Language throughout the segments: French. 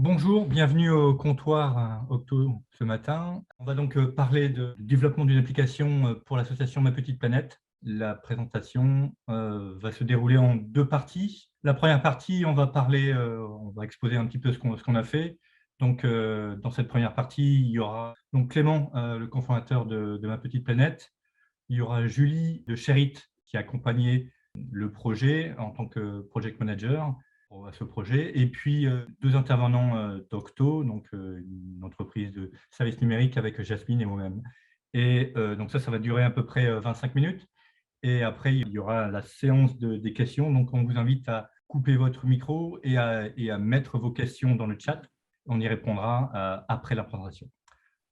Bonjour, bienvenue au comptoir Octo ce matin. On va donc parler du développement d'une application pour l'association Ma Petite Planète. La présentation va se dérouler en deux parties. La première partie, on va exposer un petit peu ce qu'on a fait. Donc, dans cette première partie, il y aura donc Clément, le cofondateur de Ma Petite Planète. Il y aura Julie de Sherit qui a accompagné le projet en tant que project manager à ce projet. Et puis, deux intervenants d'Octo, donc une entreprise de services numériques avec Jasmine et moi-même. Et donc ça va durer à peu près 25 minutes. Et après, il y aura la séance des questions. Donc, on vous invite à couper votre micro et à mettre vos questions dans le chat. On y répondra après la présentation.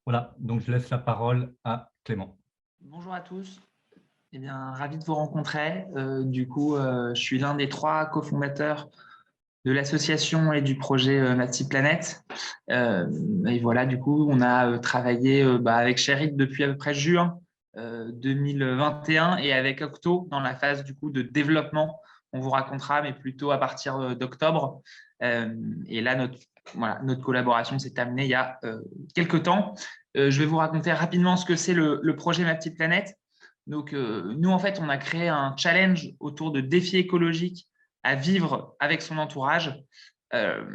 Voilà, donc je laisse la parole à Clément. Bonjour à tous. Eh bien, ravi de vous rencontrer. Je suis l'un des 3 cofondateurs de l'association et du projet Ma Petite Planète. Et voilà, du coup, on a travaillé avec Sherit depuis à peu près juin 2021 et avec Octo dans la phase du coup de développement. On vous racontera, mais plutôt à partir d'octobre. Et là, notre collaboration s'est terminée il y a quelques temps. Je vais vous raconter rapidement ce que c'est le projet Ma Petite Planète. Donc, nous, en fait, on a créé un challenge autour de défis écologiques à vivre avec son entourage. Il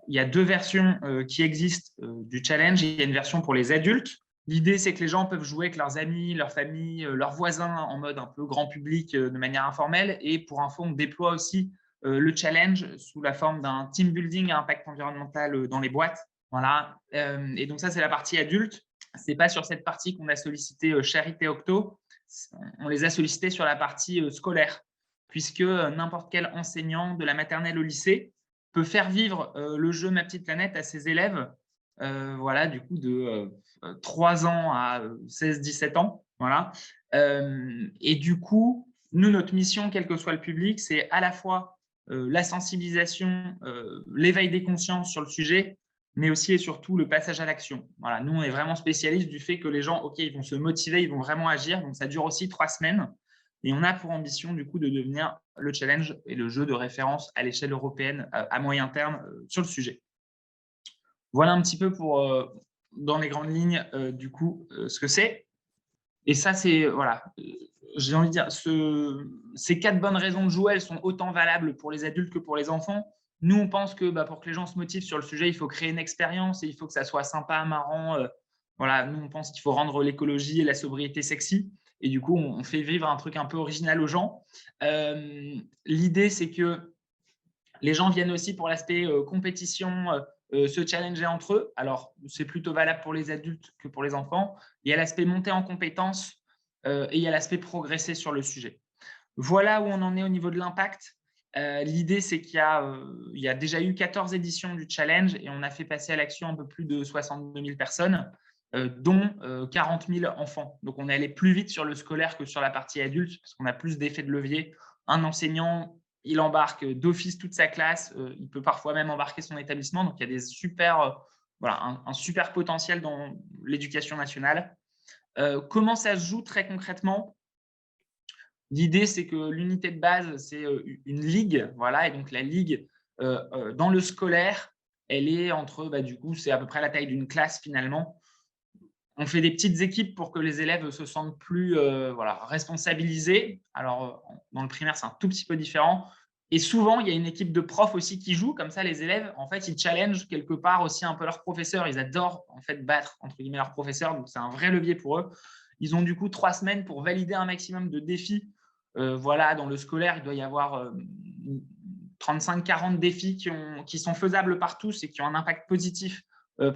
y a 2 versions qui existent du challenge. Il y a une version pour les adultes. L'idée, c'est que les gens peuvent jouer avec leurs amis, leurs familles, leurs voisins en mode un peu grand public de manière informelle. Et pour info, on déploie aussi le challenge sous la forme d'un team building à impact environnemental dans les boîtes. Voilà. Et donc ça, c'est la partie adulte. Ce n'est pas sur cette partie qu'on a sollicité Sherit et Octo. On les a sollicités sur la partie scolaire, puisque n'importe quel enseignant de la maternelle au lycée peut faire vivre le jeu Ma Petite Planète à ses élèves, voilà, du coup de 3 ans à 16-17 ans. Voilà. Et du coup, nous, notre mission, quel que soit le public, c'est à la fois la sensibilisation, l'éveil des consciences sur le sujet, mais aussi et surtout le passage à l'action. Voilà, nous, on est vraiment spécialistes du fait que les gens, OK, ils vont se motiver, ils vont vraiment agir. Donc, ça dure aussi 3 semaines. Et on a pour ambition, du coup, de devenir le challenge et le jeu de référence à l'échelle européenne à moyen terme sur le sujet. Voilà un petit peu pour, dans les grandes lignes, du coup, ce que c'est. Et ça, c'est, voilà, j'ai envie de dire, ces 4 bonnes raisons de jouer, elles sont autant valables pour les adultes que pour les enfants. Nous, on pense que pour que les gens se motivent sur le sujet, il faut créer une expérience et il faut que ça soit sympa, marrant. Voilà, nous, on pense qu'il faut rendre l'écologie et la sobriété sexy. Et du coup, on fait vivre un truc un peu original aux gens. L'idée, c'est que les gens viennent aussi pour l'aspect compétition, se challenger entre eux. Alors, c'est plutôt valable pour les adultes que pour les enfants. Il y a l'aspect monter en compétences et il y a l'aspect progresser sur le sujet. Voilà où on en est au niveau de l'impact. L'idée, c'est qu'il y a déjà eu 14 éditions du challenge et on a fait passer à l'action un peu plus de 62 000 personnes, dont 40 000 enfants. Donc, on est allé plus vite sur le scolaire que sur la partie adulte parce qu'on a plus d'effets de levier. Un enseignant, il embarque d'office toute sa classe. Il peut parfois même embarquer son établissement. Donc, il y a des un super potentiel dans l'éducation nationale. Comment ça se joue très concrètement ? L'idée, c'est que l'unité de base, c'est une ligue. Voilà, et donc, la ligue, dans le scolaire, elle est entre, du coup, c'est à peu près la taille d'une classe finalement. On fait des petites équipes pour que les élèves se sentent plus responsabilisés. Alors, dans le primaire, c'est un tout petit peu différent. Et souvent, il y a une équipe de profs aussi qui joue. Comme ça, les élèves, en fait, ils challengent quelque part aussi un peu leurs professeurs. Ils adorent, en fait, battre, entre guillemets, leurs professeurs. Donc, c'est un vrai levier pour eux. Ils ont du coup 3 semaines pour valider un maximum de défis. Voilà, dans le scolaire, il doit y avoir 35-40 défis qui sont faisables par tous et qui ont un impact positif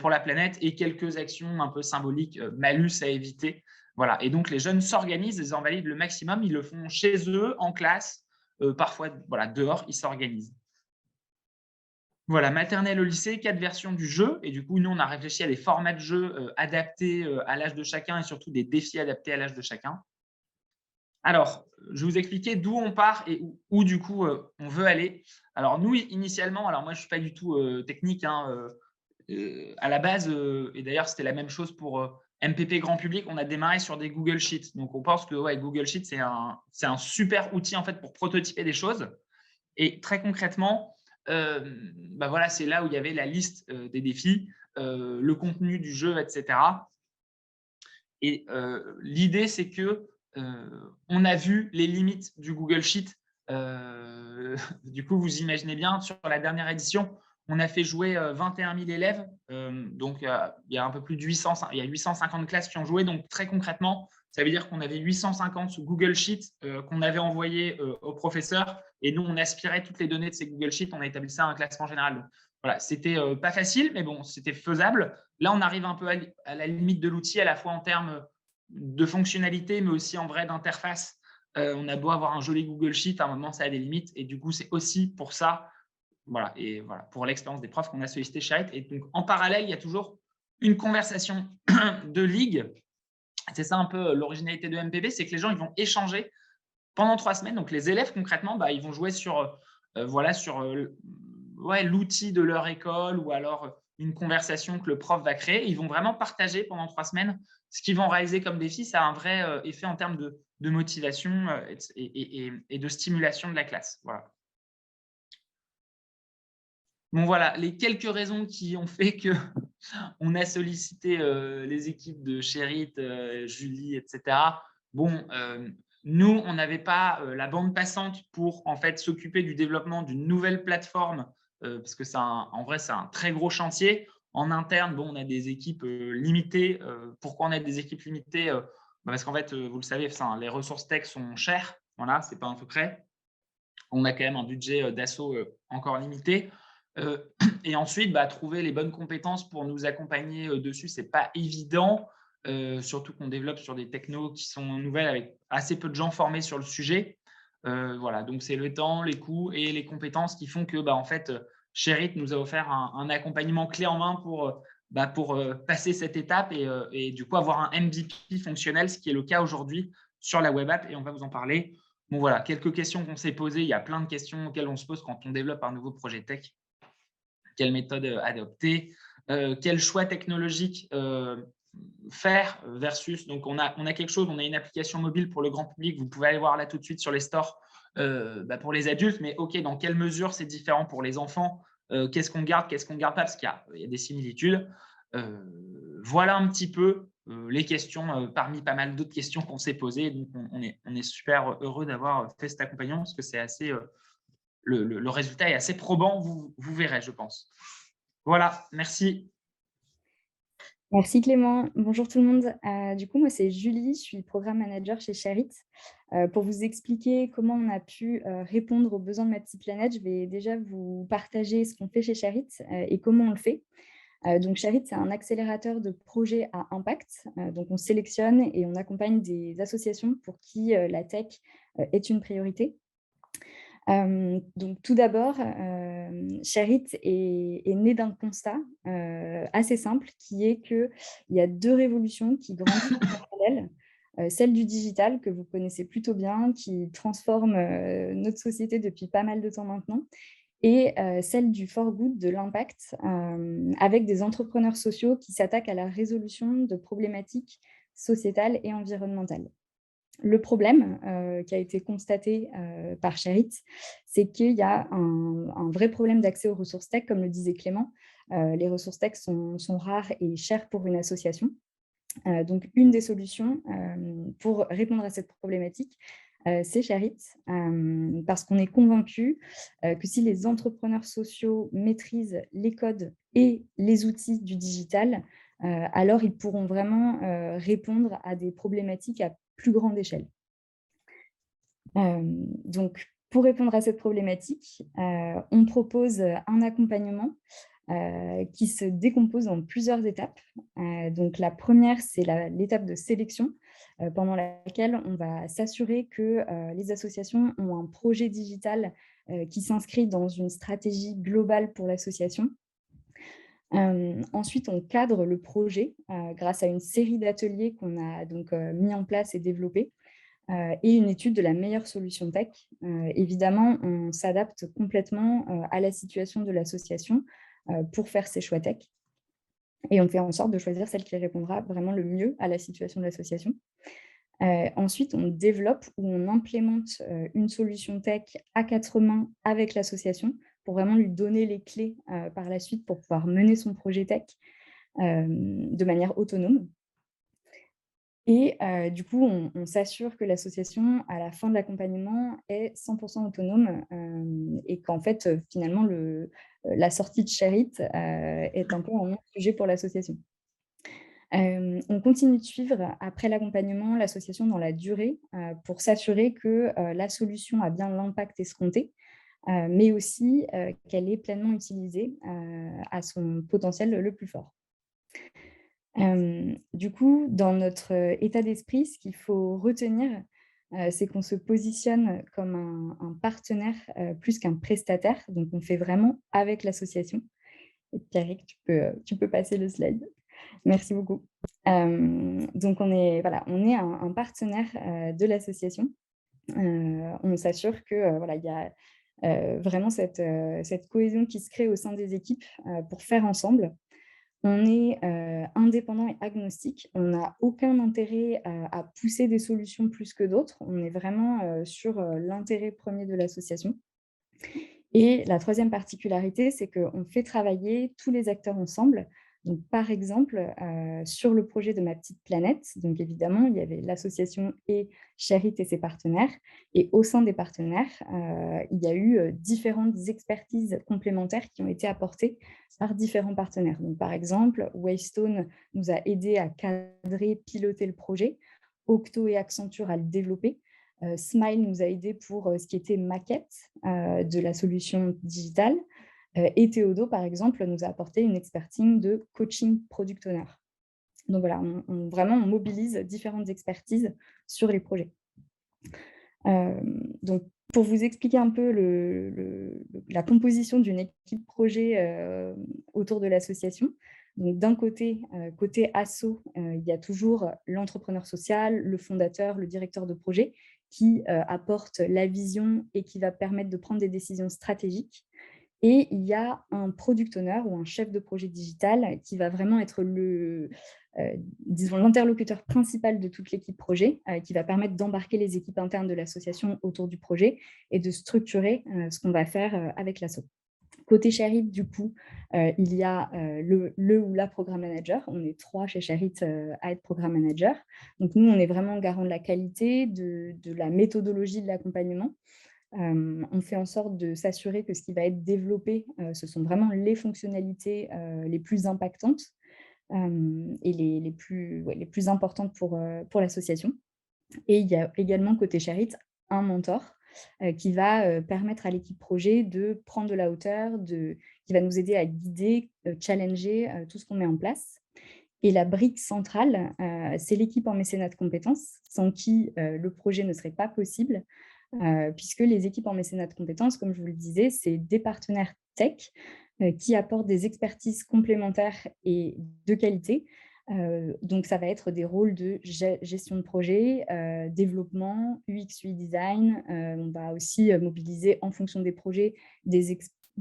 pour la planète et quelques actions un peu symboliques, malus à éviter. Voilà. Et donc, les jeunes s'organisent, ils en valident le maximum, ils le font chez eux, en classe, parfois dehors, ils s'organisent. Voilà, maternelle au lycée, 4 versions du jeu. Et du coup, nous, on a réfléchi à des formats de jeu adaptés à l'âge de chacun et surtout des défis adaptés à l'âge de chacun. Alors, je vais vous expliquer d'où on part et où du coup, on veut aller. Alors, nous, initialement, alors moi, je ne suis pas du tout technique, hein, à la base, et d'ailleurs, c'était la même chose pour MPP grand public, on a démarré sur des Google Sheets. Donc, on pense que Google Sheets, c'est un super outil en fait, pour prototyper des choses. Et très concrètement, voilà, c'est là où il y avait la liste des défis, le contenu du jeu, etc. Et l'idée, c'est que on a vu les limites du Google Sheet. Du coup, vous imaginez bien, sur la dernière édition, on a fait jouer 21 000 élèves. Donc, il y a un peu plus de 850 classes qui ont joué. Donc, très concrètement, ça veut dire qu'on avait 850 Google Sheets qu'on avait envoyés aux professeurs. Et nous, on aspirait toutes les données de ces Google Sheets. On a établi ça un classement général. Donc, voilà, c'était pas facile, mais bon, c'était faisable. Là, on arrive un peu à la limite de l'outil, à la fois en termes de fonctionnalité, mais aussi en vrai d'interface. On a beau avoir un joli Google Sheet, à un moment, ça a des limites. Et du coup, c'est aussi pour ça, voilà, et voilà, pour l'expérience des profs qu'on a sollicité Sherit. Et donc, en parallèle, il y a toujours une conversation de ligue. C'est ça un peu l'originalité de MPB, c'est que les gens, ils vont échanger pendant 3 semaines. Donc, les élèves, concrètement, ils vont jouer sur, l'outil de leur école ou alors une conversation que le prof va créer. Ils vont vraiment partager pendant 3 semaines ce qu'ils vont réaliser comme défi. Ça a un vrai effet en termes de motivation et de stimulation de la classe. Voilà. Bon, voilà, les quelques raisons qui ont fait qu'on a sollicité les équipes de Sherit, Julie, etc. Bon, nous, on n'avait pas la bande passante pour en fait s'occuper du développement d'une nouvelle plateforme parce que en vrai, c'est un très gros chantier. En interne, bon, on a des équipes limitées. Pourquoi on a des équipes limitées parce qu'en fait, vous le savez, les ressources tech sont chères. Voilà, ce n'est pas un secret. On a quand même un budget d'assaut encore limité. Et ensuite, trouver les bonnes compétences pour nous accompagner dessus, ce n'est pas évident, surtout qu'on développe sur des technos qui sont nouvelles avec assez peu de gens formés sur le sujet. Voilà, donc c'est le temps, les coûts et les compétences qui font que, en fait, Sherit nous a offert un accompagnement clé en main pour passer cette étape et du coup avoir un MVP fonctionnel, ce qui est le cas aujourd'hui sur la web app, et on va vous en parler. Bon, voilà, quelques questions qu'on s'est posées. Il y a plein de questions auxquelles on se pose quand on développe un nouveau projet tech. Quelle méthode adopter, quel choix technologique faire versus… Donc, on a quelque chose, on a une application mobile pour le grand public. Vous pouvez aller voir là tout de suite sur les stores pour les adultes. Mais OK, dans quelle mesure c'est différent pour les enfants? Qu'est-ce qu'on garde, qu'est-ce qu'on ne garde pas? Parce qu'il y a des similitudes. Voilà un petit peu les questions parmi pas mal d'autres questions qu'on s'est posées. Donc, on est super heureux d'avoir fait cet accompagnement parce que c'est assez… le résultat est assez probant, vous verrez, je pense. Voilà, merci. Merci Clément. Bonjour tout le monde. Du coup, moi, c'est Julie, je suis programme manager chez Sherit. Pour vous expliquer comment on a pu répondre aux besoins de ma petite planète, je vais déjà vous partager ce qu'on fait chez Sherit et comment on le fait. Donc, Sherit, c'est un accélérateur de projets à impact. Donc, on sélectionne et on accompagne des associations pour qui la tech est une priorité. Donc, tout d'abord, Sherit est né d'un constat assez simple, qui est qu'il y a 2 révolutions qui grandissent en parallèle. Celle du digital, que vous connaissez plutôt bien, qui transforme notre société depuis pas mal de temps maintenant, et celle du for good, de l'impact, avec des entrepreneurs sociaux qui s'attaquent à la résolution de problématiques sociétales et environnementales. Le problème qui a été constaté par Sherit, c'est qu'il y a un vrai problème d'accès aux ressources tech, comme le disait Clément. Les ressources tech sont rares et chères pour une association. Donc, une des solutions pour répondre à cette problématique, c'est Sherit, parce qu'on est convaincu que si les entrepreneurs sociaux maîtrisent les codes et les outils du digital, alors ils pourront vraiment répondre à des problématiques à plus grande échelle. Donc, pour répondre à cette problématique, on propose un accompagnement qui se décompose en plusieurs étapes. Donc, la première, c'est l'étape de sélection, pendant laquelle on va s'assurer que les associations ont un projet digital qui s'inscrit dans une stratégie globale pour l'association. Ensuite, on cadre le projet grâce à une série d'ateliers qu'on a donc mis en place et développés, et une étude de la meilleure solution tech. Évidemment, on s'adapte complètement à la situation de l'association pour faire ses choix tech. Et on fait en sorte de choisir celle qui répondra vraiment le mieux à la situation de l'association. Ensuite, on développe ou on implémente une solution tech à 4 mains avec l'association pour vraiment lui donner les clés par la suite pour pouvoir mener son projet tech de manière autonome. Et du coup, on s'assure que l'association, à la fin de l'accompagnement, est 100% autonome et qu'en fait, finalement, la sortie de Sherit est un peu un non-sujet pour l'association. On continue de suivre, après l'accompagnement, l'association dans la durée pour s'assurer que la solution a bien l'impact escompté, mais aussi qu'elle est pleinement utilisée à son potentiel le plus fort. Du coup, dans notre état d'esprit, ce qu'il faut retenir, c'est qu'on se positionne comme un partenaire plus qu'un prestataire. Donc, on fait vraiment avec l'association. Et Pierrick, tu peux passer le slide. Merci beaucoup. Donc, on est un partenaire de l'association. On s'assure que voilà, il y a vraiment cette cohésion qui se crée au sein des équipes pour faire ensemble. On est indépendant et agnostique. On n'a aucun intérêt à pousser des solutions plus que d'autres. On est vraiment sur l'intérêt premier de l'association. Et la troisième particularité, c'est qu'on fait travailler tous les acteurs ensemble. Donc, par exemple, sur le projet de Ma Petite Planète, donc évidemment, il y avait l'association et Sherit et ses partenaires. Et au sein des partenaires, il y a eu différentes expertises complémentaires qui ont été apportées par différents partenaires. Donc, par exemple, Wavestone nous a aidés à cadrer, piloter le projet. Octo et Accenture à le développer. Smile nous a aidés pour ce qui était maquette de la solution digitale. Et Théodo, par exemple, nous a apporté une expertise de coaching product owner. Donc voilà, vraiment, on mobilise différentes expertises sur les projets. Donc, pour vous expliquer un peu la composition d'une équipe projet autour de l'association, donc d'un côté, côté asso, il y a toujours l'entrepreneur social, le fondateur, le directeur de projet qui apporte la vision et qui va permettre de prendre des décisions stratégiques. Et il y a un product owner ou un chef de projet digital qui va vraiment être l'interlocuteur principal de toute l'équipe projet, qui va permettre d'embarquer les équipes internes de l'association autour du projet et de structurer ce qu'on va faire avec l'asso. Côté Sherit, du coup, il y a le ou la programme manager. On est 3 chez Sherit à être programme manager. Donc, nous, on est vraiment garant de la qualité, de la méthodologie de l'accompagnement. On fait en sorte de s'assurer que ce qui va être développé, ce sont vraiment les fonctionnalités les plus impactantes et les plus importantes pour l'association. Et il y a également côté Sherit un mentor qui va permettre à l'équipe projet de prendre de la hauteur, qui va nous aider à guider, challenger tout ce qu'on met en place. Et la brique centrale, c'est l'équipe en mécénat de compétences, sans qui le projet ne serait pas possible, puisque les équipes en mécénat de compétences, comme je vous le disais, c'est des partenaires tech qui apportent des expertises complémentaires et de qualité. Donc, ça va être des rôles de gestion de projet, développement, UX, UI design. On va aussi mobiliser en fonction des projets des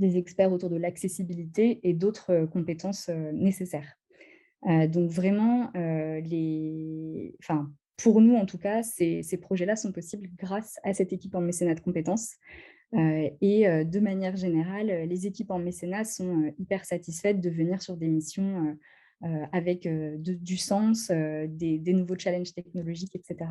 experts autour de l'accessibilité et d'autres compétences nécessaires. Donc vraiment, pour nous en tout cas, ces projets-là sont possibles grâce à cette équipe en mécénat de compétences. Et de manière générale, les équipes en mécénat sont hyper satisfaites de venir sur des missions avec du sens, des nouveaux challenges technologiques, etc.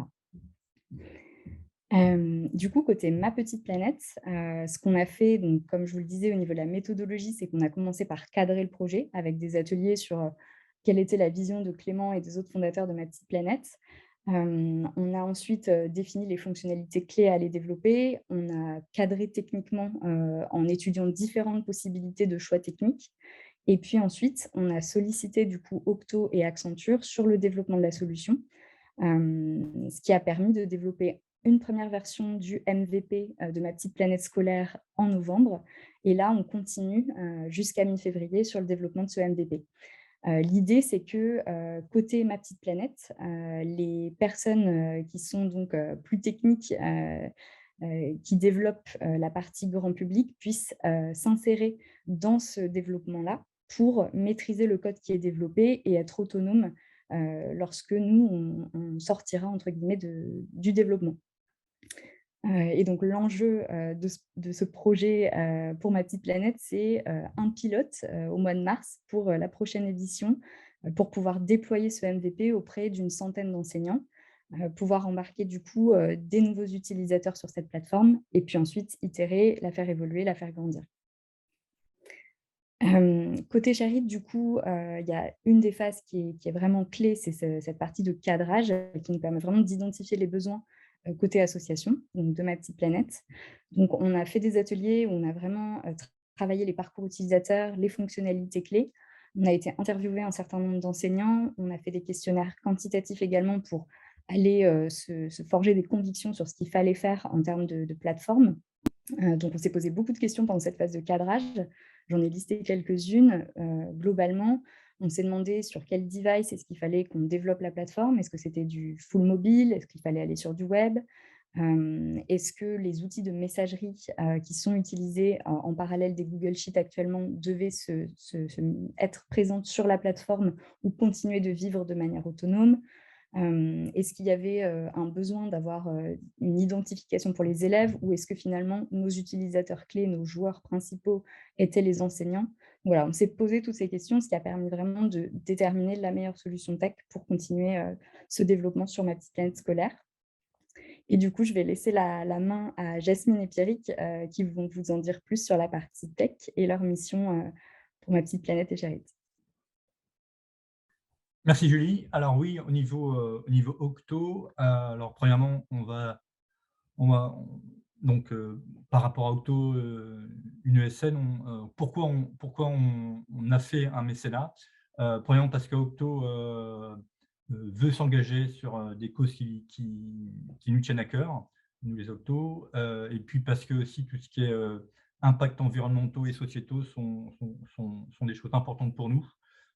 Du coup, côté Ma Petite Planète, ce qu'on a fait, donc, comme je vous le disais au niveau de la méthodologie, c'est qu'on a commencé par cadrer le projet avec des ateliers sur quelle était la vision de Clément et des autres fondateurs de Ma Petite Planète. On a ensuite défini les fonctionnalités clés à aller développer. On a cadré techniquement en étudiant différentes possibilités de choix techniques. Et puis ensuite, on a sollicité du coup Octo et Accenture sur le développement de la solution, ce qui a permis de développer une première version du MVP de Ma Petite Planète scolaire en novembre. Et là, on continue jusqu'à mi-février sur le développement de ce MVP. L'idée, c'est que côté Ma Petite Planète, les personnes qui sont donc plus techniques, qui développent la partie grand public, puissent s'insérer dans ce développement-là pour maîtriser le code qui est développé et être autonome lorsque nous, on sortira entre guillemets du développement. Et donc l'enjeu de ce projet pour Ma Petite Planète, c'est un pilote au mois de mars pour la prochaine édition, pour pouvoir déployer ce MVP auprès d'une centaine d'enseignants, pouvoir embarquer du coup des nouveaux utilisateurs sur cette plateforme et puis ensuite itérer, la faire évoluer, la faire grandir. Côté Charit, du coup, il y a une des phases qui est vraiment clé, c'est cette partie de cadrage qui nous permet vraiment d'identifier les besoins côté association, donc de Ma Petite Planète. Donc, on a fait des ateliers où on a vraiment travaillé les parcours utilisateurs, les fonctionnalités clés. On a été interviewé un certain nombre d'enseignants. On a fait des questionnaires quantitatifs également pour aller se forger des convictions sur ce qu'il fallait faire en termes de plateforme. Donc, on s'est posé beaucoup de questions pendant cette phase de cadrage. J'en ai listé quelques-unes. Globalement, on s'est demandé sur quel device est-ce qu'il fallait qu'on développe la plateforme. Est-ce que c'était du full mobile? Est-ce qu'il fallait aller sur du web? Est-ce que les outils de messagerie qui sont utilisés en parallèle des Google Sheets actuellement devaient être présents sur la plateforme ou continuer de vivre de manière autonome? Est-ce qu'il y avait un besoin d'avoir une identification pour les élèves ou est-ce que finalement nos utilisateurs clés, nos joueurs principaux étaient les enseignants? Voilà, on s'est posé toutes ces questions, ce qui a permis vraiment de déterminer la meilleure solution tech pour continuer ce développement sur Ma Petite Planète scolaire. Et du coup, je vais laisser la main à Jasmine et Pierrick qui vont vous en dire plus sur la partie tech et leur mission pour Ma Petite Planète et Charit. Merci Julie. Alors oui, au niveau Octo, alors premièrement, donc par rapport à Octo, une ESN, pourquoi on a fait un mécénat? Premièrement parce que Octo veut s'engager sur des causes qui nous tiennent à cœur, nous les Octo, et puis parce que aussi tout ce qui est impacts environnementaux et sociétaux sont des choses importantes pour nous.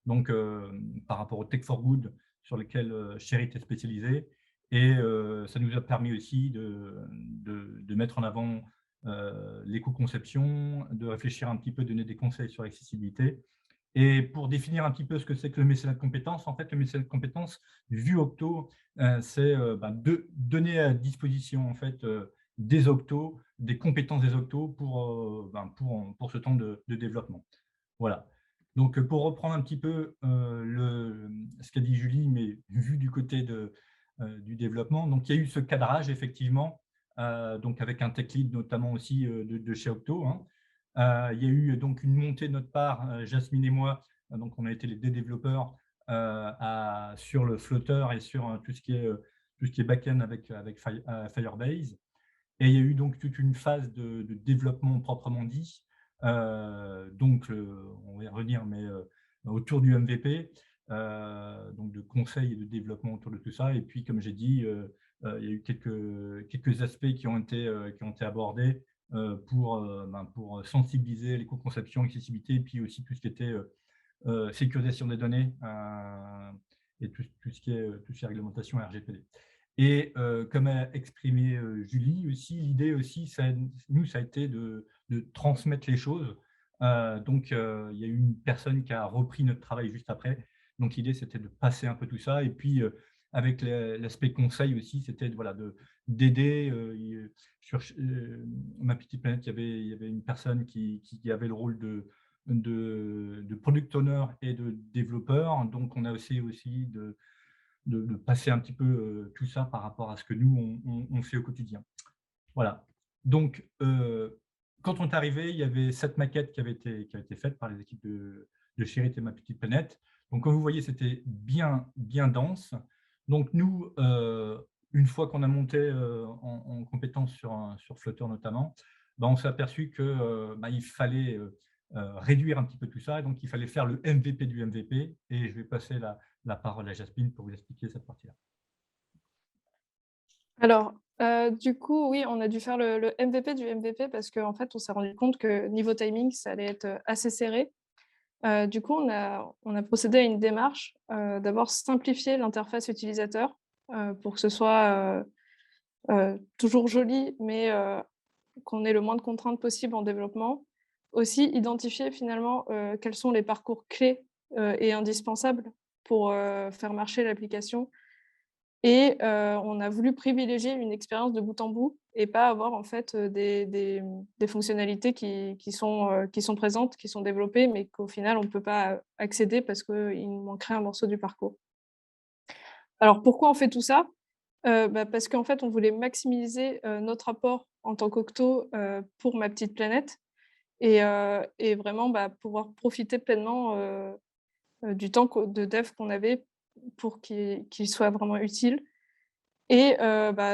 Donc, par rapport au Tech for Good sur lequel Charit est spécialisé. Et ça nous a permis aussi de mettre en avant l'éco-conception, de réfléchir un petit peu, donner des conseils sur l'accessibilité. Et pour définir un petit peu ce que c'est que le mécénat de compétences, en fait, le mécénat de compétences, vu Octo, c'est de donner à disposition en fait, des Octos, des compétences des Octos pour ce temps de développement. Voilà. Donc, pour reprendre un petit peu ce qu'a dit Julie, mais vu du côté du développement, donc il y a eu ce cadrage, effectivement, donc avec un tech lead notamment aussi de chez Octo. Hein. Il y a eu donc une montée de notre part, Jasmine et moi, donc on a été les deux développeurs sur le Flutter et sur tout ce qui est back-end avec Firebase. Et il y a eu donc toute une phase de développement proprement dit. Donc, on va y revenir, mais autour du MVP, donc de conseils et de développement autour de tout ça. Et puis, comme j'ai dit, il y a eu quelques aspects qui ont été abordés pour sensibiliser l'éco-conception, accessibilité, et puis aussi tout ce qui était sécurisation des données et tout ce qui est réglementation RGPD. Et comme a exprimé Julie aussi, l'idée aussi, ça a été de transmettre les choses. Donc, il y a eu une personne qui a repris notre travail juste après. Donc, l'idée, c'était de passer un peu tout ça. Et puis, avec l'aspect conseil aussi, c'était d'aider. Sur Ma Petite Planète, il y avait une personne qui avait le rôle de product owner et de développeur. Donc, on a aussi de passer un petit peu tout ça par rapport à ce que nous, on fait au quotidien. Voilà. Donc, quand on est arrivé, il y avait 7 maquettes qui avaient été faites par les équipes de Charit et Ma Petite Planète. Donc, comme vous voyez, c'était bien dense. Donc, nous, une fois qu'on a monté en compétence sur Flutter notamment, on s'est aperçu qu'il fallait réduire un petit peu tout ça. Et donc, il fallait faire le MVP du MVP. Et je vais passer la parole à Jasmine pour vous expliquer cette partie-là. Alors, du coup, oui, on a dû faire le MVP du MVP parce qu'en fait, on s'est rendu compte que niveau timing, ça allait être assez serré. Du coup, on a procédé à une démarche, d'abord simplifier l'interface utilisateur, pour que ce soit toujours joli, mais qu'on ait le moins de contraintes possible en développement. Aussi, identifier finalement quels sont les parcours clés et indispensables pour faire marcher l'application. Et on a voulu privilégier une expérience de bout en bout et pas avoir en fait, des fonctionnalités qui sont présentes, qui sont développées, mais qu'au final on ne peut pas accéder parce qu'il nous manquerait un morceau du parcours. Alors pourquoi on fait tout ça? Parce qu'en fait, on voulait maximiser, notre apport en tant qu'Octo, pour Ma Petite Planète et vraiment, pouvoir profiter pleinement, du temps de dev qu'on avait pour qu'il soit vraiment utile et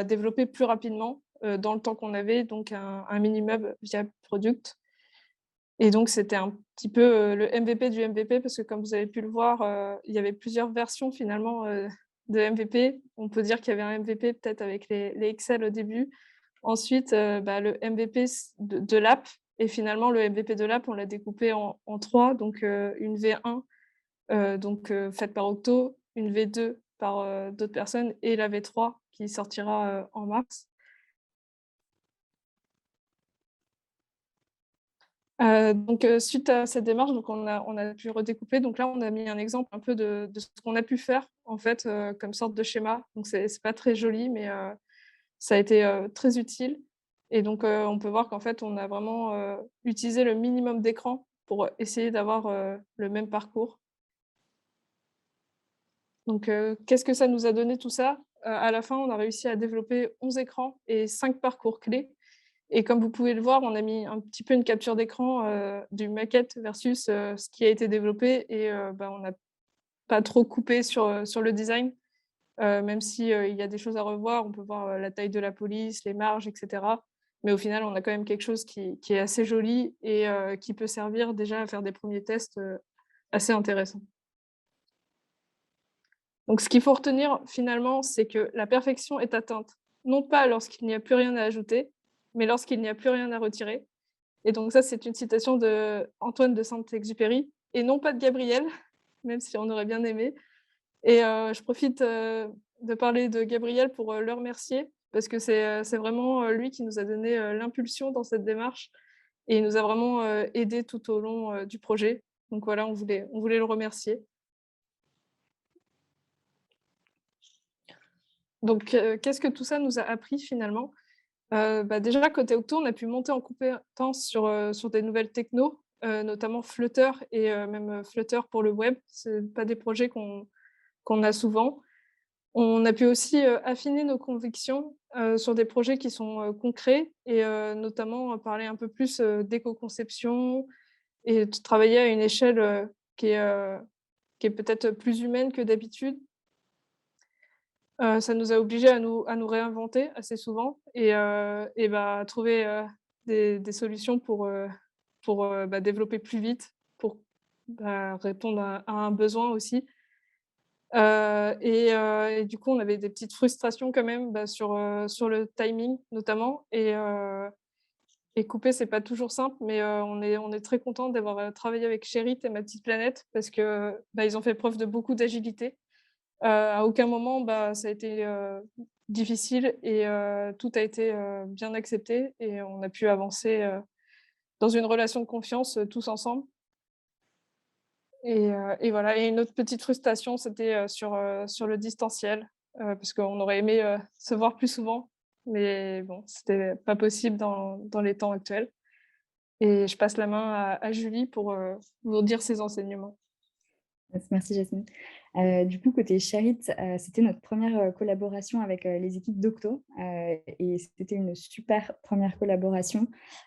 développer plus rapidement, dans le temps qu'on avait, donc un mini-meuble via Product et donc c'était un petit peu, le MVP du MVP parce que comme vous avez pu le voir, il y avait plusieurs versions finalement, de MVP. On peut dire qu'il y avait un MVP peut-être avec les Excel au début. Ensuite, le MVP de l'app et finalement le MVP de l'app, on l'a découpé en 3, donc une V1 faite par Octo, une V2 par, d'autres personnes et la V3 qui sortira, en mars. Suite à cette démarche, donc on a pu redécouper. Donc là, on a mis un exemple un peu de ce qu'on a pu faire, en fait, comme sorte de schéma. Donc c'est pas très joli, mais ça a été, très utile et donc on peut voir qu'en fait, on a vraiment, utilisé le minimum d'écran pour essayer d'avoir, le même parcours. Donc qu'est-ce que ça nous a donné tout ça? À la fin, on a réussi à développer 11 écrans et 5 parcours clés et comme vous pouvez le voir, on a mis un petit peu une capture d'écran, du maquette versus, ce qui a été développé et on n'a pas trop coupé sur le design, même si, il y a des choses à revoir. On peut voir, la taille de la police, les marges et cetera. Mais au final, on a quand même quelque chose qui est assez joli et qui peut servir déjà à faire des premiers tests, assez intéressants. Donc ce qu'il faut retenir finalement, c'est que la perfection est atteinte, non pas lorsqu'il n'y a plus rien à ajouter, mais lorsqu'il n'y a plus rien à retirer. Et donc ça, c'est une citation d'Antoine de Saint-Exupéry et non pas de Gabriel, même si on aurait bien aimé. Et je profite, de parler de Gabriel pour, le remercier parce que c'est vraiment, lui qui nous a donné, l'impulsion dans cette démarche et il nous a vraiment, aidés tout au long, du projet. Donc voilà, on voulait le remercier. Donc qu'est-ce que tout ça nous a appris finalement? Déjà côté Octo, on a pu monter en compétences sur des nouvelles technos, notamment Flutter et même, Flutter pour le web. C'est pas des projets qu'on a souvent. On a pu aussi, affiner nos convictions, sur des projets qui sont, concrets et notamment, parler un peu plus, d'éco-conception et de travailler à une échelle, qui est peut-être plus humaine que d'habitude. Ça nous a obligés à nous réinventer assez souvent et trouver, des solutions pour développer plus vite, pour, répondre à un besoin aussi. Et du coup, on avait des petites frustrations quand même, sur le timing notamment et couper, c'est pas toujours simple, mais on est très content d'avoir, travaillé avec Sherrit et Ma Petite Planète parce que, ils ont fait preuve de beaucoup d'agilité. À aucun moment, ça a été, difficile et tout a été, bien accepté et on a pu avancer, dans une relation de confiance, tous ensemble et voilà et une autre petite frustration, c'était, sur le distanciel, parce qu'on aurait aimé, se voir plus souvent, mais bon, c'était pas possible dans les temps actuels et je passe la main à Julie pour, vous dire ses enseignements. Merci Jasmine. Du coup, côté Charit, c'était notre première collaboration avec les équipes d'Octo et c'était une super première collaboration.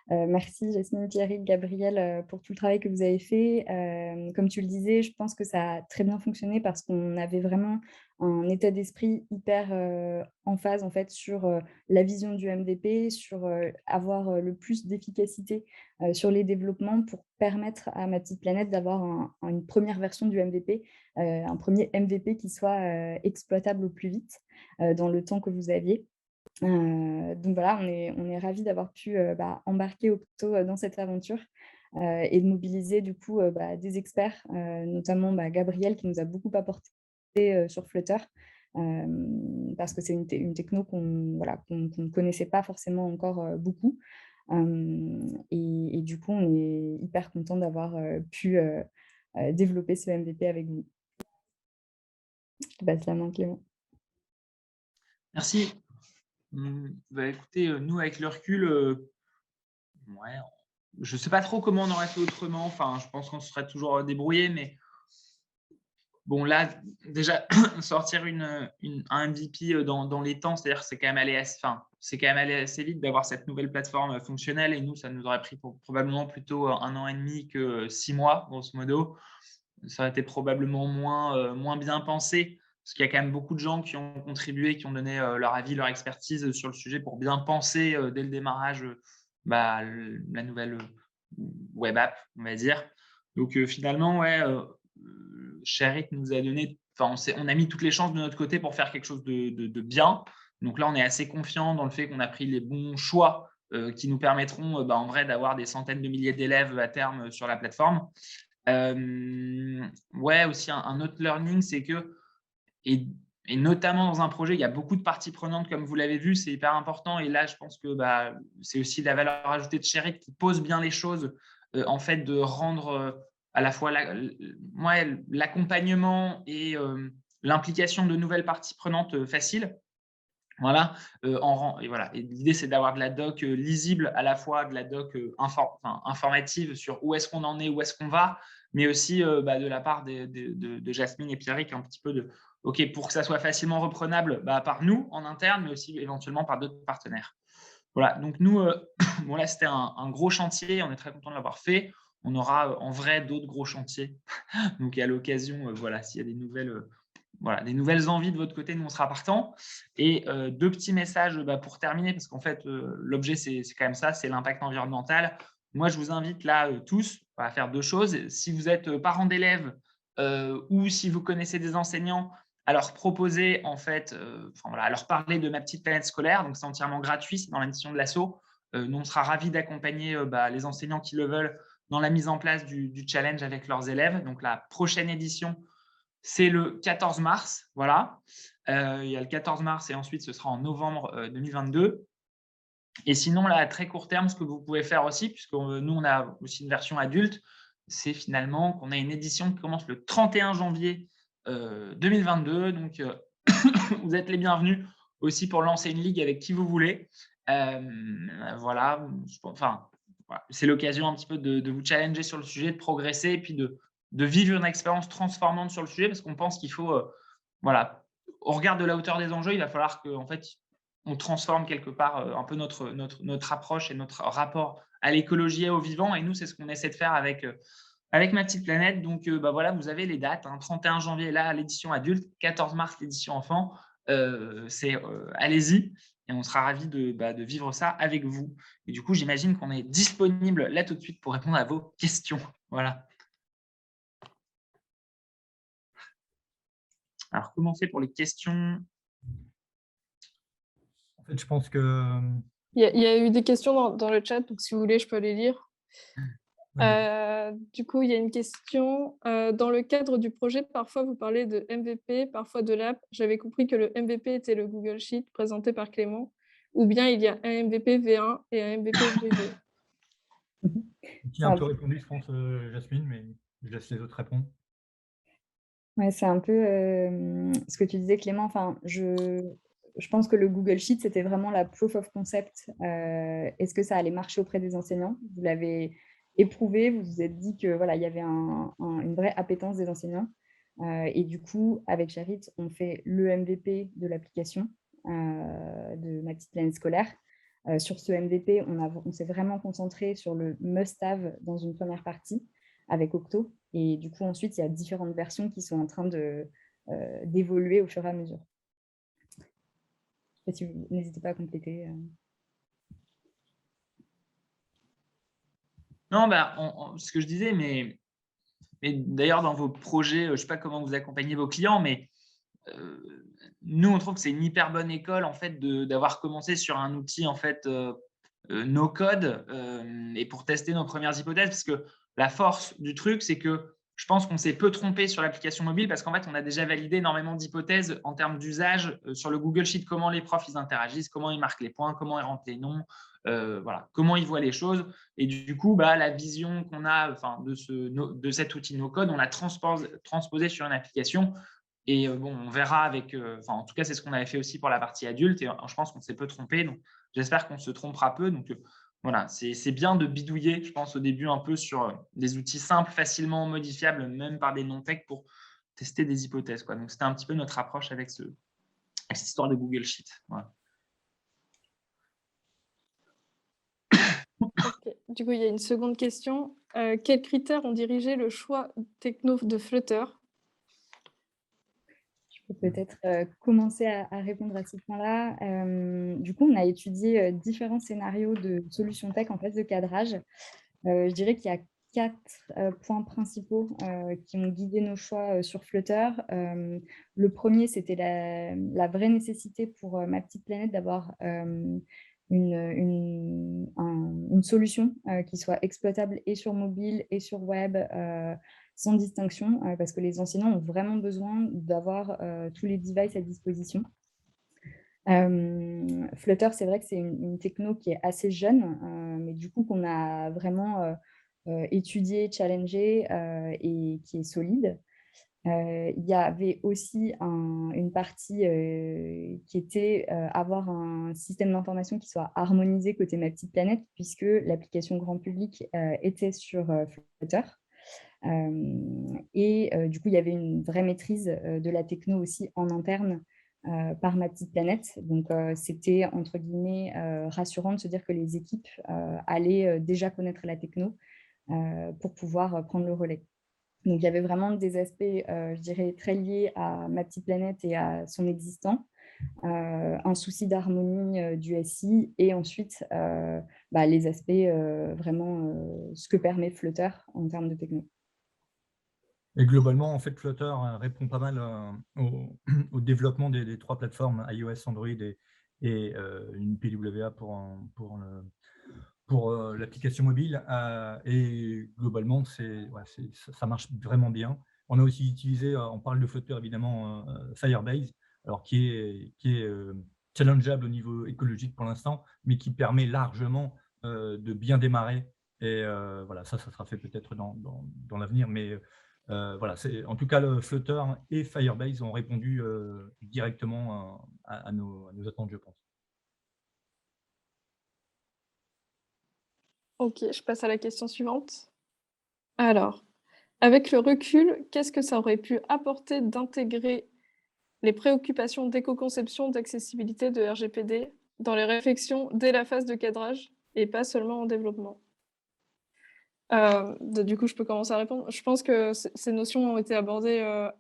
Merci Jasmine, Pierrick, Gabriel pour tout le travail que vous avez fait. Comme tu le disais, je pense que ça a très bien fonctionné parce qu'on avait vraiment un état d'esprit hyper en phase en fait sur la vision du MVP, sur avoir le plus d'efficacité sur les développements pour permettre à Ma Petite Planète d'avoir une première version du MVP, un premier MVP qui soit exploitable au plus vite dans le temps que vous aviez. Donc voilà, on est ravis d'avoir pu embarquer Octo dans cette aventure et de mobiliser du coup des experts, notamment Gabriel qui nous a beaucoup apporté sur Flutter. Parce que c'est une techno qu'on ne connaissait pas forcément encore beaucoup. Et du coup, on est hyper content d'avoir pu développer ce MVP avec vous. Je te passe la main, Clément. Merci. Écoutez, nous, avec le recul, ouais, je ne sais pas trop comment on aurait fait autrement. Enfin, je pense qu'on se serait toujours débrouillé, mais bon, là, déjà, sortir un MVP dans les temps, c'est-à-dire que c'est quand même allé assez vite d'avoir cette nouvelle plateforme fonctionnelle. Et nous, ça nous aurait pris probablement plutôt 1 an et demi que 6 mois, grosso modo. Ça aurait été probablement moins bien pensé, parce qu'il y a quand même beaucoup de gens qui ont contribué, qui ont donné leur avis, leur expertise sur le sujet pour bien penser dès le démarrage la nouvelle web app, on va dire. Donc finalement, ouais, Sherit nous a donné, on a mis toutes les chances de notre côté pour faire quelque chose de bien. Donc là, on est assez confiant dans le fait qu'on a pris les bons choix qui nous permettront en vrai d'avoir des centaines de milliers d'élèves à terme sur la plateforme. Ouais, aussi un autre learning, c'est que, et notamment dans un projet, il y a beaucoup de parties prenantes, comme vous l'avez vu, c'est hyper important. Et là, je pense que c'est aussi la valeur ajoutée de Sherit qui pose bien les choses, en fait, de rendre à la fois l'accompagnement et l'implication de nouvelles parties prenantes facile. Voilà, et voilà. Et l'idée, c'est d'avoir de la doc lisible, à la fois de la doc informative sur où est-ce qu'on en est, où est-ce qu'on va, mais aussi de la part de Jasmine et Pierrick, un petit peu OK, pour que ça soit facilement reprenable par nous en interne, mais aussi éventuellement par d'autres partenaires. Voilà, donc nous, bon là, c'était un gros chantier, on est très content de l'avoir fait. On aura en vrai d'autres gros chantiers. Donc à l'occasion, voilà, s'il y a des nouvelles envies de votre côté, nous on sera partant. Et 2 petits messages pour terminer, parce qu'en fait, l'objet, c'est quand même ça, c'est l'impact environnemental. Moi, je vous invite là tous à faire 2 choses. Si vous êtes parents d'élèves ou si vous connaissez des enseignants, à leur proposer, en fait, à leur parler de Ma Petite Planète Scolaire. Donc, c'est entièrement gratuit, c'est dans la mission de l'asso. Nous, on sera ravis d'accompagner les enseignants qui le veulent dans la mise en place du challenge avec leurs élèves. Donc, la prochaine édition, c'est le 14 mars. Voilà. Il y a le 14 mars et ensuite, ce sera en novembre 2022. Et sinon, là, à très court terme, ce que vous pouvez faire aussi, puisque nous, on a aussi une version adulte, c'est finalement qu'on a une édition qui commence le 31 janvier 2022. Donc, vous êtes les bienvenus aussi pour lancer une ligue avec qui vous voulez. Voilà. C'est l'occasion un petit peu de vous challenger sur le sujet, de progresser et puis de vivre une expérience transformante sur le sujet, parce qu'on pense qu'il faut, au regard de la hauteur des enjeux, il va falloir qu'en fait, on transforme quelque part un peu notre approche et notre rapport à l'écologie et au vivant. Et nous, c'est ce qu'on essaie de faire avec Ma Petite Planète. Donc, voilà, vous avez les dates. 31 janvier, là, l'édition adulte. 14 mars, l'édition enfant. Allez-y. Et on sera ravis de vivre ça avec vous. Et du coup, j'imagine qu'on est disponible là tout de suite pour répondre à vos questions. Voilà. Alors, comment on fait pour les questions? En fait, je pense que… Il y a eu des questions dans le chat, donc si vous voulez, je peux les lire. Du coup, il y a une question. Dans le cadre du projet, parfois vous parlez de MVP, parfois de l'app. J'avais compris que le MVP était le Google Sheet présenté par Clément, ou bien il y a un MVP V1 et un MVP V2. Qui a un peu répondu, je pense, Jasmine, mais je laisse les autres répondre. Ouais, c'est un peu ce que tu disais, Clément. Enfin, je pense que le Google Sheet, c'était vraiment la proof of concept. Est-ce que ça allait marcher auprès des enseignants? Vous l'avez éprouvé, vous vous êtes dit que voilà, il y avait une vraie appétence des enseignants. Et du coup, avec Sherit, on fait le MVP de l'application de Ma Petite Planète Scolaire. Sur ce MVP, on s'est vraiment concentré sur le must-have dans une première partie avec Octo. Et du coup, ensuite, il y a différentes versions qui sont en train d'évoluer au fur et à mesure. Si vous n'hésitez pas à compléter. Non, ce que je disais, mais d'ailleurs, dans vos projets, je ne sais pas comment vous accompagnez vos clients, mais nous, on trouve que c'est une hyper bonne école en fait d'avoir commencé sur un outil en fait no code et pour tester nos premières hypothèses, parce que la force du truc, c'est que je pense qu'on s'est peu trompé sur l'application mobile, parce qu'en fait, on a déjà validé énormément d'hypothèses en termes d'usage sur le Google Sheet, comment les profs ils interagissent, comment ils marquent les points, comment ils rentrent les noms, voilà, comment ils voient les choses. Et du coup, la vision qu'on a de cet outil no code, on l'a transposé sur une application Et bon, on verra avec, en tout cas, c'est ce qu'on avait fait aussi pour la partie adulte et je pense qu'on s'est peu trompé. Donc, j'espère qu'on se trompera peu. Donc, voilà, c'est bien de bidouiller, je pense, au début un peu sur des outils simples, facilement modifiables, même par des non-tech pour tester des hypothèses, quoi. Donc, c'était un petit peu notre approche avec cette histoire de Google Sheet. Voilà. Ok. Du coup, il y a une seconde question. Quels critères ont dirigé le choix techno de Flutter? Je peux peut-être commencer à répondre à ce point-là. Du coup, on a étudié différents scénarios de solutions tech en phase de cadrage. Je dirais qu'il y a 4 points principaux qui ont guidé nos choix sur Flutter. Le premier, c'était la vraie nécessité pour ma petite planète d'avoir une solution qui soit exploitable et sur mobile et sur web, sans distinction, parce que les enseignants ont vraiment besoin d'avoir tous les devices à disposition. Flutter, c'est vrai que c'est une techno qui est assez jeune, mais du coup qu'on a vraiment étudié, challengé et qui est solide. Il y avait aussi une partie qui était avoir un système d'information qui soit harmonisé côté Ma Petite Planète, puisque l'application grand public était sur Flutter. Du coup, il y avait une vraie maîtrise de la techno aussi en interne par Ma Petite Planète. Donc, c'était, entre guillemets, rassurant de se dire que les équipes allaient déjà connaître la techno pour pouvoir prendre le relais. Donc, il y avait vraiment des aspects, je dirais, très liés à Ma Petite Planète et à son existant, un souci d'harmonie du SI et ensuite les aspects vraiment ce que permet Flutter en termes de techno. Et globalement, en fait, Flutter répond pas mal au développement des 3 plateformes iOS, Android et une PWA pour l'application mobile. Et globalement, ça marche vraiment bien. On a aussi utilisé, on parle de Flutter évidemment, Firebase, alors qui est challengeable au niveau écologique pour l'instant, mais qui permet largement de bien démarrer. Et voilà, ça sera fait peut-être dans l'avenir, mais voilà, en tout cas, le Flutter et Firebase ont répondu directement à nos attentes, je pense. Ok, je passe à la question suivante. Alors, avec le recul, qu'est-ce que ça aurait pu apporter d'intégrer les préoccupations d'éco-conception, d'accessibilité, de RGPD dans les réflexions dès la phase de cadrage et pas seulement en développement? Du coup, je peux commencer à répondre. Je pense que ces notions ont été abordées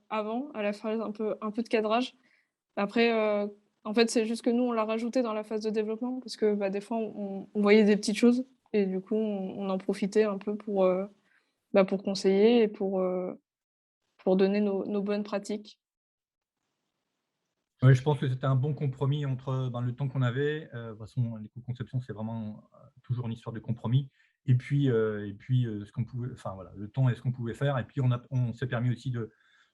avant, à la phase un peu de cadrage. Après, en fait, c'est juste que nous, on l'a rajouté dans la phase de développement parce que des fois, on voyait des petites choses et du coup, on en profitait un peu pour conseiller et pour donner nos bonnes pratiques. Ouais, je pense que c'était un bon compromis entre le temps qu'on avait. De toute façon, l'éco-conception, c'est vraiment toujours une histoire de compromis. Et puis, ce qu'on pouvait, enfin voilà, le temps et ce qu'on pouvait faire. Et puis, on s'est permis aussi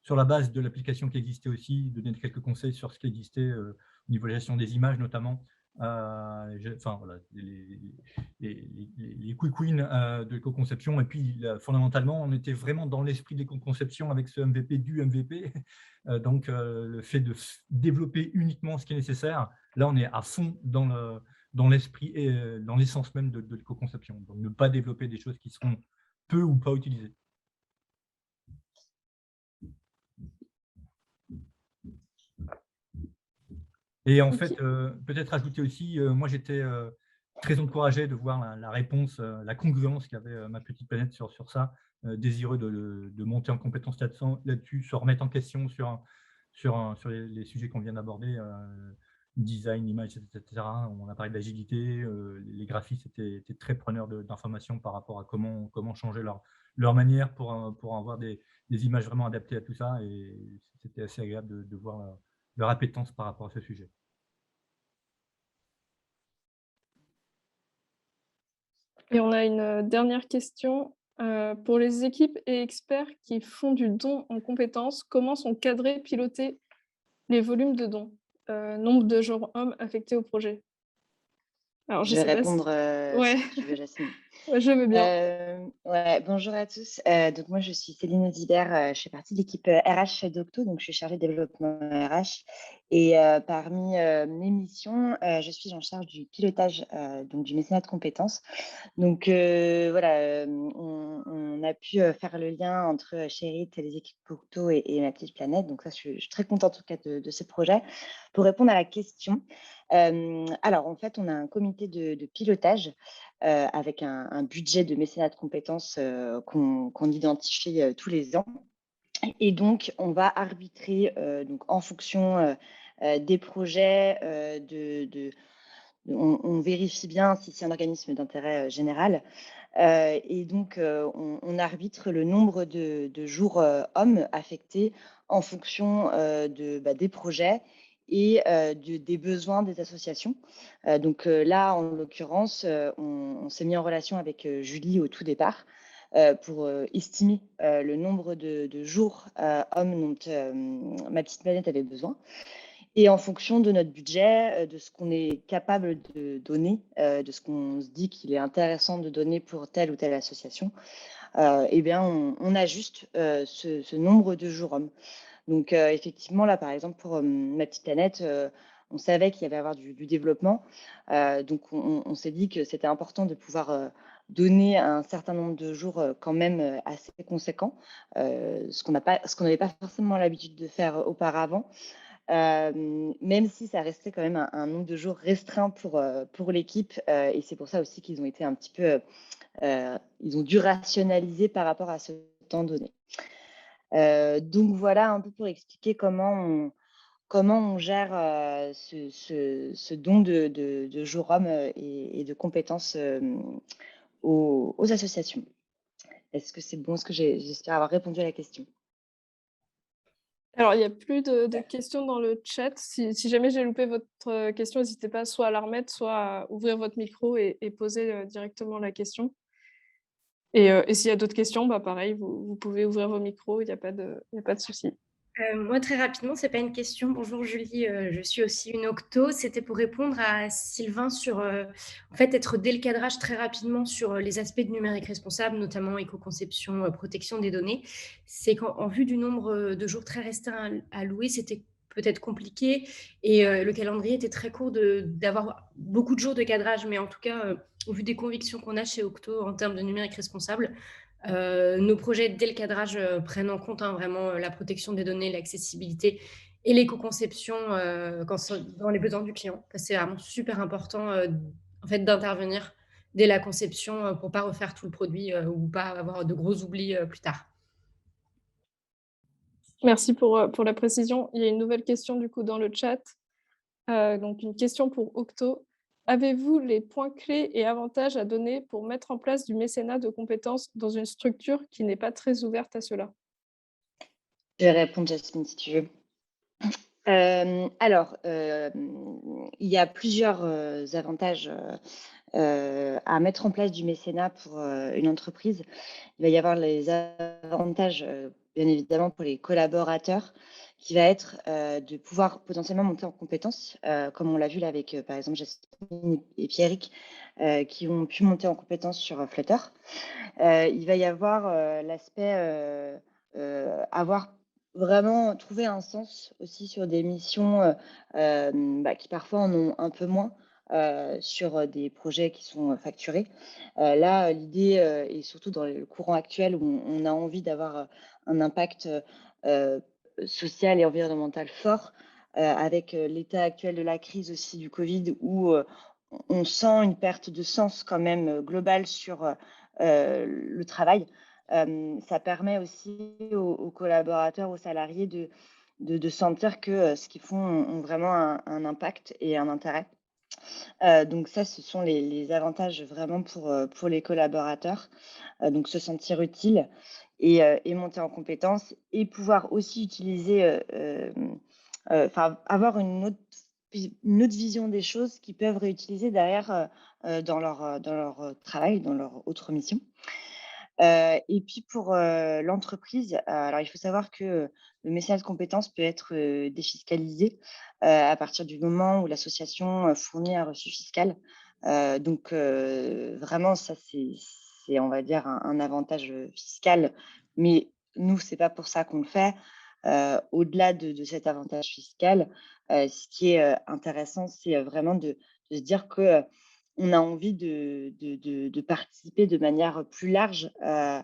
sur la base de l'application qui existait aussi, de donner quelques conseils sur ce qui existait au niveau de la gestion des images notamment. Enfin voilà, les quick wins de l'éco-conception. Et puis, fondamentalement, on était vraiment dans l'esprit de l'éco-conception avec ce MVP du MVP. Donc, le fait de développer uniquement ce qui est nécessaire, là, on est à fond dans l'esprit et dans l'essence même de l'éco-conception. Donc, ne pas développer des choses qui seront peu ou pas utilisées. Et en fait, peut-être ajouter aussi, moi, j'étais très encouragé de voir la réponse, la congruence qu'avait Ma Petite Planète sur ça, désireux de monter en compétence là-dessus, se remettre en question sur les sujets qu'on vient d'aborder, design, image, etc. On a parlé de l'agilité, les graphistes étaient très preneurs d'informations par rapport à comment changer leur manière pour avoir des images vraiment adaptées à tout ça. Et c'était assez agréable de voir leur appétence par rapport à ce sujet. Et on a une dernière question. Pour les équipes et experts qui font du don en compétences, comment sont cadrés, pilotés les volumes de dons? Nombre de jours hommes affectés au projet. Alors, Je vais répondre Ouais. si tu veux, Jasmine. Ouais, je veux bien. Ouais, bonjour à tous. Donc moi, je suis Céline Audibert, je fais partie de l'équipe RH d'Octo, donc je suis chargée de développement RH. Et parmi mes missions, je suis en charge du pilotage donc du mécénat de compétences. Donc voilà, on a pu faire le lien entre Chérit et les équipes Octo et Ma Petite Planète. Donc ça, je suis très contente en tout cas de ce projet. Pour répondre à la question, alors en fait, on a un comité de pilotage avec un budget de mécénat de compétences qu'on identifie tous les ans. Et donc, on va arbitrer donc en fonction des projets, on vérifie bien si c'est un organisme d'intérêt général. Et donc, on arbitre le nombre de jours hommes affectés en fonction des projets et des besoins des associations. Donc là, en l'occurrence, on s'est mis en relation avec Julie au tout départ pour estimer le nombre de jours hommes dont Ma Petite Planète avait besoin. Et en fonction de notre budget, de ce qu'on est capable de donner, de ce qu'on se dit qu'il est intéressant de donner pour telle ou telle association, eh bien, on ajuste ce nombre de jours hommes. Donc, effectivement, là, par exemple, pour Ma Petite Planète, on savait qu'il y avait à avoir du développement. Donc, on s'est dit que c'était important de pouvoir donner un certain nombre de jours quand même assez conséquent, ce qu'on n'avait pas forcément l'habitude de faire auparavant. Même si ça restait quand même un nombre de jours restreint pour l'équipe. Et c'est pour ça aussi qu'ils ont été un petit peu, ils ont dû rationaliser par rapport à ce temps donné. Donc voilà un peu pour expliquer comment on gère ce don de jours hommes et de compétences aux associations. Est-ce que c'est bon? Est-ce que j'espère avoir répondu à la question? Alors, il y a plus de questions dans le chat. Si jamais j'ai loupé votre question, n'hésitez pas soit à la remettre, soit à ouvrir votre micro et poser directement la question. Et s'il y a d'autres questions, bah, pareil, vous pouvez ouvrir vos micros, il y a pas de souci. Moi, très rapidement, c'est pas une question. Bonjour Julie, je suis aussi une Octo. C'était pour répondre à Sylvain sur en fait être dès le cadrage très rapidement sur les aspects de numérique responsable, notamment éco-conception, protection des données. C'est qu'en vue du nombre de jours très restreint à louer, c'était peut-être compliqué et le calendrier était très court d'avoir beaucoup de jours de cadrage, mais en tout cas, au vu des convictions qu'on a chez Octo en termes de numérique responsable, nos projets, dès le cadrage, prennent en compte vraiment la protection des données, l'accessibilité et l'éco-conception dans les besoins du client. C'est vraiment super important en fait, d'intervenir dès la conception pour ne pas refaire tout le produit ou pas avoir de gros oublis plus tard. Merci pour la précision. Il y a une nouvelle question du coup dans le chat. Donc une question pour Octo. Avez-vous les points clés et avantages à donner pour mettre en place du mécénat de compétences dans une structure qui n'est pas très ouverte à cela? Je vais répondre, Jasmine, si tu veux. Alors, il y a plusieurs avantages à mettre en place du mécénat pour une entreprise. Il va y avoir les avantages, bien évidemment, pour les collaborateurs, qui va être de pouvoir potentiellement monter en compétences, comme on l'a vu là avec, par exemple, Jasmine et Pierrick, qui ont pu monter en compétences sur Flutter. Il va y avoir l'aspect avoir vraiment trouvé un sens aussi sur des missions qui parfois en ont un peu moins sur des projets qui sont facturés. Là, l'idée, et surtout dans le courant actuel où on a envie d'avoir un impact social et environnemental fort, avec l'état actuel de la crise aussi du Covid, où on sent une perte de sens quand même globale sur le travail. Ça permet aussi aux collaborateurs, aux salariés de sentir que ce qu'ils font ont vraiment un impact et un intérêt. Donc ça, ce sont les avantages vraiment pour les collaborateurs. Donc se sentir utile et monter en compétences et pouvoir aussi utiliser, avoir une autre vision des choses qu'ils peuvent réutiliser derrière dans leur travail, dans leur autre mission. Et puis pour l'entreprise, alors il faut savoir que le mécénat de compétences peut être défiscalisé à partir du moment où l'association fournit un reçu fiscal. Donc, vraiment, ça, c'est, on va dire, un avantage fiscal. Mais nous, c'est pas pour ça qu'on le fait. Au-delà de cet avantage fiscal, ce qui est intéressant, c'est vraiment de se dire que on a envie de participer de manière plus large à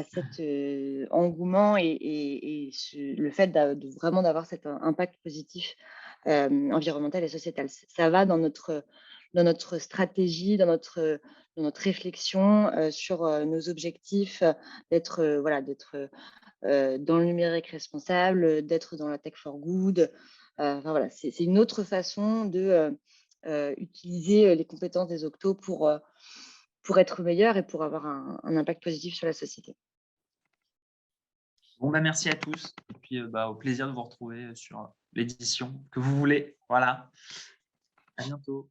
cet engouement et le fait de vraiment d'avoir cet impact positif environnemental et sociétal. Ça va dans notre stratégie, dans notre réflexion sur nos objectifs, d'être voilà, d'être dans le numérique responsable, d'être dans la tech for good. Enfin, voilà, c'est une autre façon de utiliser les compétences des Octos pour être meilleur et pour avoir un impact positif sur la société. Bon, bah, merci à tous. Et puis, au plaisir de vous retrouver sur l'édition que vous voulez. Voilà. À bientôt.